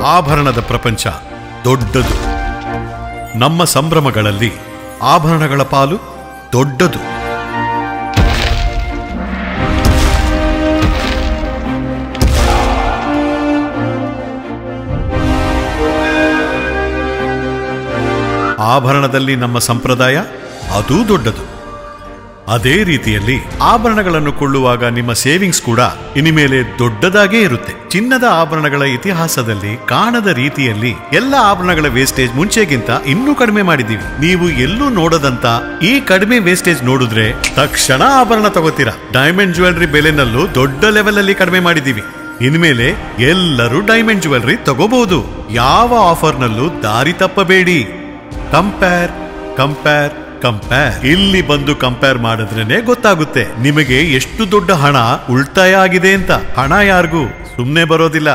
ಆಭರಣದ ಪ್ರಪಂಚ ದೊಡ್ಡದು. ನಮ್ಮ ಸಂಭ್ರಮಗಳಲ್ಲಿ ಆಭರಣಗಳ ಪಾಲು ದೊಡ್ಡದು. ಆಭರಣದಲ್ಲಿ ನಮ್ಮ ಸಂಪ್ರದಾಯ ಅದೂ ದೊಡ್ಡದು. ಅದೇ ರೀತಿಯಲ್ಲಿ ಆಭರಣಗಳನ್ನು ಕೊಳ್ಳುವಾಗ ನಿಮ್ಮ ಸೇವಿಂಗ್ಸ್ ಕೂಡ ಇನಿಮೇಲೆ ದೊಡ್ಡದಾಗೇ ಇರುತ್ತೆ. ಚಿನ್ನದ ಆಭರಣಗಳ ಇತಿಹಾಸದಲ್ಲಿ ಕಾಣದ ರೀತಿಯಲ್ಲಿ ಎಲ್ಲ ಆಭರಣಗಳ ವೇಸ್ಟೇಜ್ ಮುಂಚೆಗಿಂತ ಇನ್ನೂ ಕಡಿಮೆ ಮಾಡಿದ್ದೀವಿ. ನೀವು ಎಲ್ಲೂ ನೋಡದಂತ ಈ ಕಡಿಮೆ ವೇಸ್ಟೇಜ್ ನೋಡಿದ್ರೆ ತಕ್ಷಣ ಆಭರಣ ತಗೋತೀರಾ. ಡೈಮಂಡ್ ಜ್ಯುವೆಲರಿ ಬೆಲೆನಲ್ಲೂ ದೊಡ್ಡ ಲೆವೆಲ್ ಅಲ್ಲಿ ಕಡಿಮೆ ಮಾಡಿದ್ದೀವಿ. ಇನ್ಮೇಲೆ ಎಲ್ಲರೂ ಡೈಮಂಡ್ ಜ್ಯುವೆಲರಿ ತಗೋಬಹುದು. ಯಾವ ಆಫರ್ನಲ್ಲೂ ದಾರಿ ತಪ್ಪಬೇಡಿ. Compare compare compare. ಇಲ್ಲಿ ಬಂದು ಕಂಪೇರ್ ಮಾಡಿದ್ರೇನೆ ಗೊತ್ತಾಗುತ್ತೆ ನಿಮಗೆ ಎಷ್ಟು ದೊಡ್ಡ ಹಣ ಉಳಿತಾಯ ಆಗಿದೆ ಅಂತ. ಹಣ ಯಾರಿಗೂ ಸುಮ್ಮನೆ ಬರೋದಿಲ್ಲ.